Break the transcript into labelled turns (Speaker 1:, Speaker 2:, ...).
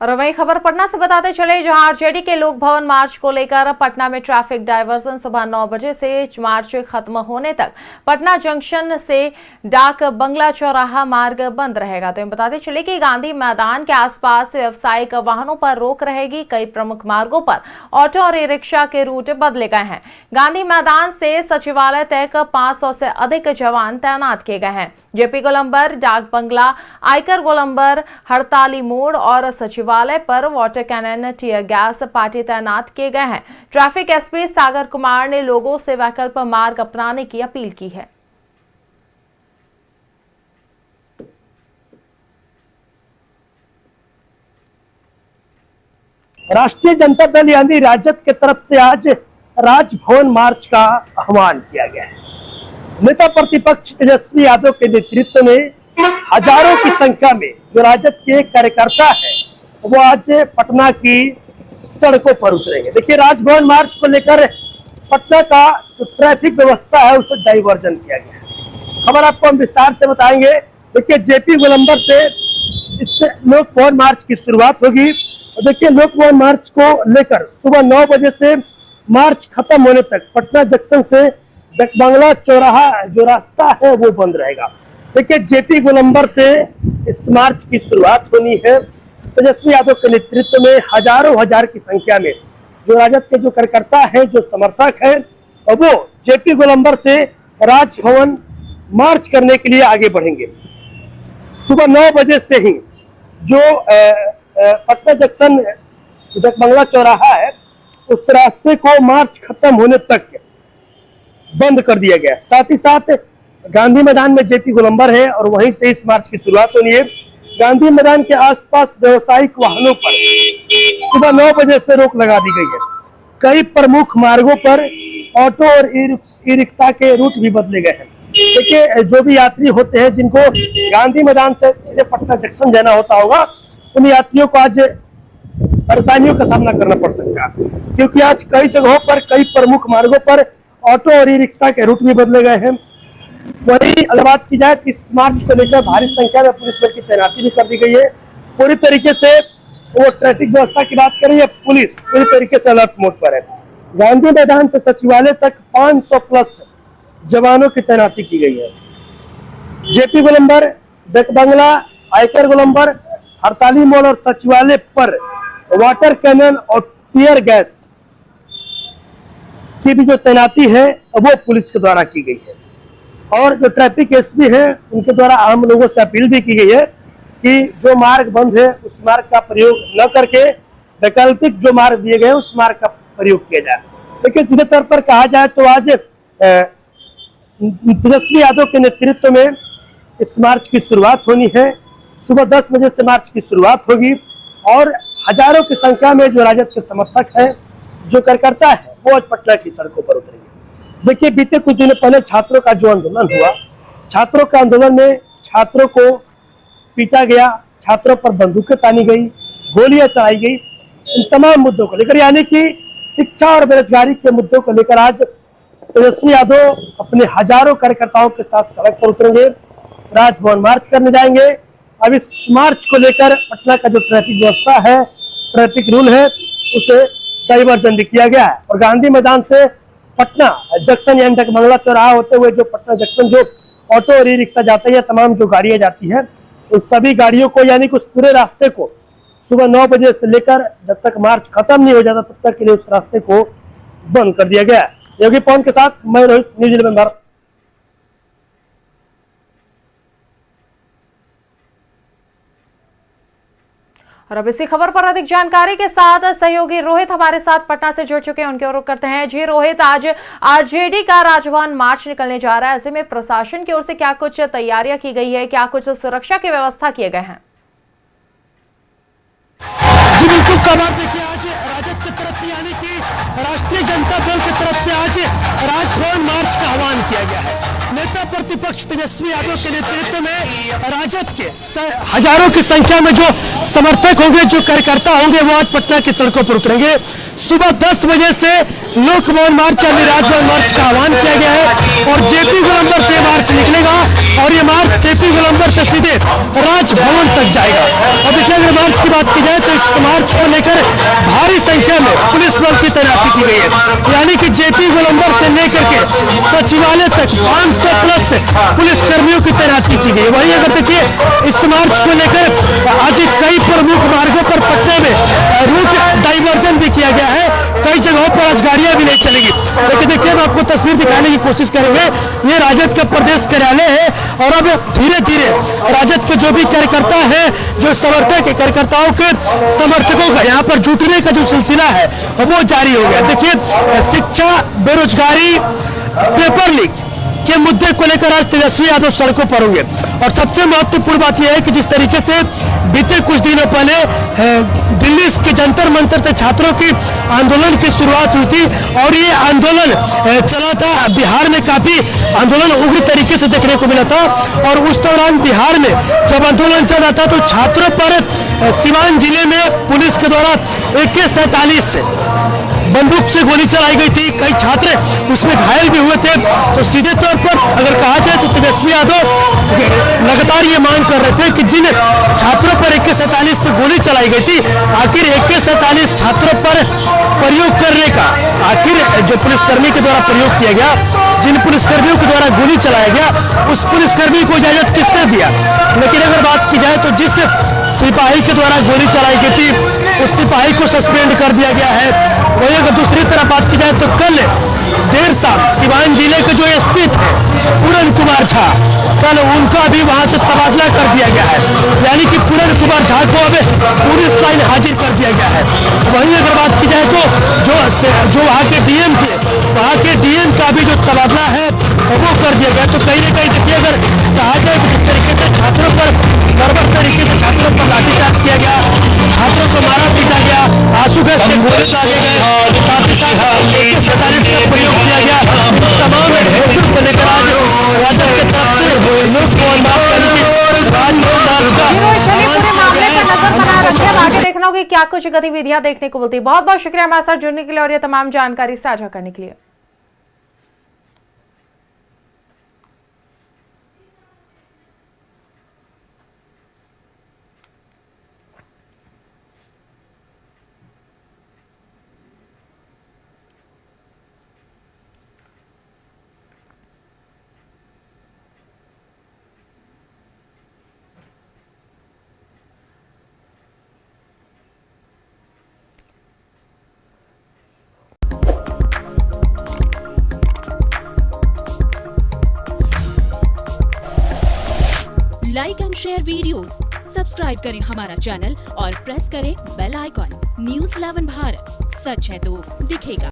Speaker 1: और वही खबर पटना से बताते चले, जहां आरजेडी के लोक भवन मार्च को लेकर पटना में ट्रैफिक डायवर्जन सुबह 9 बजे से मार्च खत्म होने तक पटना जंक्शन से डाक बंगला चौराहा मार्ग बंद रहेगा। तो बताते चले कि गांधी मैदान के आसपास व्यावसायिक वाहनों पर रोक रहेगी। कई प्रमुख मार्गों पर ऑटो और ई रिक्शा के रूट बदले गए हैं। गांधी मैदान से सचिवालय तक 500 से अधिक जवान तैनात किए गए हैं। जेपी गोलंबर, डाक बंगला, आयकर गोलंबर, हड़ताली मोड़ और सचिवालय पर water cannon, tear gas party तैनात किए गए हैं। ट्रैफिक एसपी सागर कुमार ने लोगों से वैकल्पिक मार्ग अपनाने की अपील की है।
Speaker 2: राष्ट्रीय जनता दल यानी राजद की तरफ से आज राजभवन मार्च का आह्वान किया गया है। नेता प्रतिपक्ष तेजस्वी यादव के नेतृत्व में हजारों की संख्या में जो राजद के कार्यकर्ता है वो आज पटना की सड़कों पर उतरेंगे। देखिए, राजभवन मार्च को लेकर पटना का जो ट्रैफिक व्यवस्था है उसे डाइवर्जन किया गया है। खबर आपको हम विस्तार से बताएंगे। देखिए, जेपी गोलंबर से इस लोक भवन मार्च की शुरुआत होगी। और देखिए, लोक भवन मार्च को लेकर सुबह 9 बजे से मार्च खत्म होने तक पटना जंक्शन से बंगला चौराहा जो रास्ता है वो बंद रहेगा। देखिए, जेपी गोलंबर से इस मार्च की शुरुआत होनी है। तेजस्वी यादव के नेतृत्व में हजारों हजार की संख्या में जो राजद के जो कार्यकर्ता है, जो समर्थक है, और वो जेपी गोलंबर से राजभवन मार्च करने के लिए आगे बढ़ेंगे। सुबह 9 बजे से ही जो पटना जंक्शन बंगला चौराहा है उस रास्ते को मार्च खत्म होने तक बंद कर दिया गया। साथ ही साथ गांधी मैदान में जेपी गोलंबर है और वहीं से इस मार्च की शुरुआत होनी है। गांधी मैदान के आसपास व्यावसायिक वाहनों पर सुबह 9 बजे से रोक लगा दी गई है। कई प्रमुख मार्गों पर ऑटो और ई रिक्शा के रूट भी बदले गए हैं। देखिए, जो भी यात्री होते हैं जिनको गांधी मैदान से सीधे पटना जंक्शन जाना होता होगा, उन यात्रियों को आज परेशानियों का सामना करना पड़ सकता है, क्योंकि आज कई जगहों पर, कई प्रमुख मार्गों पर ऑटो और ई रिक्शा के रूट भी बदले गए हैं। वही अगर बात की जाए, इस मार्च को लेकर भारी संख्या में पुलिस बल की तैनाती भी कर दी गई है। पूरी तरीके से वो ट्रैफिक व्यवस्था की बात करें, पुलिस पूरी तरीके से अलर्ट मोड पर है। गांधी मैदान से सचिवालय तक 500 प्लस जवानों की तैनाती की गई है। जेपी गोलंबर, डाक बंगला, आयकर गोलंबर, हड़ताली मोड़ और सचिवालय पर वाटर कैनन और टीयर गैस की भी जो तैनाती है वो पुलिस के द्वारा की गई है। और जो ट्रैफिक एसपी है उनके द्वारा आम लोगों से अपील भी की गई है कि जो मार्ग बंद है उस मार्ग का प्रयोग न करके वैकल्पिक जो मार्ग दिए गए उस मार्ग का प्रयोग किया जाए। लेकिन सीधे तौर पर कहा जाए तो आज तेजस्वी यादव के नेतृत्व में इस मार्च की शुरुआत होनी है। सुबह 10 बजे से मार्च की शुरुआत होगी और हजारों की संख्या में जो राजद के समर्थक है, जो कार्यकर्ता है, वो आज पटना की सड़कों पर उतरेंगे। देखिए, बीते कुछ दिनों पहले छात्रों का जो आंदोलन हुआ, छात्रों के आंदोलन में छात्रों को पीटा गया, छात्रों पर बंदूकें तानी गई, गोलियां चलाई गई। इन तमाम मुद्दों को लेकर, यानी कि शिक्षा और बेरोजगारी के मुद्दों को लेकर आज तेजस्वी यादव अपने हजारों कार्यकर्ताओं के साथ सड़क पर उतरेंगे, राजभवन मार्च करने जाएंगे। अब इस मार्च को लेकर पटना का जो ट्रैफिक व्यवस्था है, ट्रैफिक रूल है, उसे डाइवर्जन भी किया गया है। और गांधी मैदान से पटना जंक्शन यानी डाक बंगला चौराहा होते हुए जो पटना जंक्शन जो ऑटो और ई रिक्शा जाते हैं, तमाम जो गाड़ियां जाती हैं, उन सभी गाड़ियों को, यानी कि उस पूरे रास्ते को सुबह 9 बजे से लेकर जब तक मार्च खत्म नहीं हो जाता तब तक के लिए उस रास्ते को बंद कर दिया गया है। योगी पवन के साथ मैं रोहित, न्यूज़ 11 भारत।
Speaker 1: और अब इसी खबर पर अधिक जानकारी के साथ सहयोगी रोहित हमारे साथ पटना से जुड़ चुके हैं, उनके ओर करते हैं। जी रोहित, आज आरजेडी का राजभवन मार्च निकलने जा रहा है, ऐसे में प्रशासन की ओर से क्या कुछ तैयारियां की गई है, क्या कुछ सुरक्षा की व्यवस्था किए गए हैं?
Speaker 2: जी बिल्कुल सवाल, देखिए आज राजद की तरफ से यानी कि राष्ट्रीय जनता दल की तरफ से आज राजभवन मार्च का आह्वान किया गया है। नेता प्रतिपक्ष तेजस्वी यादव के नेतृत्व में राजद के हजारों की संख्या में जो समर्थक होंगे, जो कार्यकर्ता होंगे, वो आज पटना की सड़कों पर उतरेंगे। सुबह 10 बजे से लोक भवन मार्च यानी राजभवन मार्च का आह्वान किया गया है और जेपी गोलंबर से मार्च निकलेगा और ये मार्च जेपी गोलंबर से सीधे राजभवन तक जाएगा। और देखिए अगर मार्च की बात की जाए तो इस मार्च को लेकर भारी संख्या में पुलिस बल की तैनाती की गई है, यानी कि जेपी गोलंबर से लेकर के सचिवालय तक 500 प्लस पुलिस कर्मियों की तैनाती की गई। वहीं अगर देखिए इस मार्च को लेकर आज कई प्रमुख मार्गों पर पटना में रूट डाइवर्जन भी किया गया है, कई जगहों पर आज गाड़ियां भी नहीं चलेगी। लेकिन देखिए हम आपको तस्वीर दिखाने की कोशिश करेंगे, ये राजद का प्रदेश कार्यालय है और अब धीरे धीरे राजद के जो भी कार्यकर्ता है, जो समर्थक है, कार्यकर्ताओं के समर्थकों का यहाँ पर जुटने का जो सिलसिला है वो जारी हो गया। देखिए शिक्षा, बेरोजगारी, पेपर लीक के मुद्दे को लेकर आज तेजस्वी यादव सड़कों पर हुए और सबसे महत्वपूर्ण बात यह है कि जिस तरीके से बीते कुछ दिनों पहले दिल्ली के जंतर मंतर से छात्रों की आंदोलन की शुरुआत हुई थी और ये आंदोलन चला था, बिहार में काफी आंदोलन उग्र तरीके से देखने को मिला था और उस दौरान बिहार में जब आंदोलन चल रहा था तो छात्रों पर सिवान जिले में पुलिस के द्वारा AK-47 से बंदूक से गोली चलाई गई थी, कई छात्र उसमें घायल भी हुए थे। तो सीधे तौर पर अगर कहा जाए तो तेजस्वी यादव लगातार ये मांग कर रहे थे कि जिन छात्रों पर AK-47 से गोली चलाई गई थी, आखिर AK-47 छात्रों पर प्रयोग करने का आखिर जो पुलिसकर्मी के द्वारा प्रयोग किया गया, जिन पुलिसकर्मियों के द्वारा गोली चलाया गया, उस पुलिसकर्मी को इजाजत किसने दिया। लेकिन अगर बात की जाए तो जिस सिपाही के द्वारा गोली चलाई गई थी उस सिपाही को सस्पेंड कर दिया गया है। वहीं अगर दूसरी तरफ बात की जाए तो कल देर शाम सिवान जिले के जो SP थे पूरन कुमार झा, कल उनका भी वहां से तबादला कर दिया गया है, यानी कि पूरन कुमार झा को अब पुलिस लाइन हाजिर कर दिया गया है। वहीं अगर बात की जाए तो जो वहाँ के DM थे, वहाँ के DM का भी जो तबादला है वो कर दिया गया। तो कहीं ना कहीं देखिए अगर कहा जाए कि जिस तरीके से छात्रों पर बर्बर तरीके से छात्रों पर लाठीचार्ज किया गया, छात्रों को मारा पीटा गया, आंसू गैस के गोले दागे गए, साथ ही साथ AK-47 का प्रयोग किया गया, तमाम को लेकर आज राजद के तरफ से लोक भवन मार्च का
Speaker 1: पूरे मामले पर नजर बनाए रखें। अब आगे देखना होगा कि क्या कुछ गतिविधियां देखने को मिलती है। बहुत बहुत शुक्रिया हमारे साथ जुड़ने के लिए और ये तमाम जानकारी साझा करने के लिए।
Speaker 3: Like and share videos, subscribe करें हमारा चैनल और प्रेस करें बेल आइकॉन। News 11 भारत, सच है तो दिखेगा।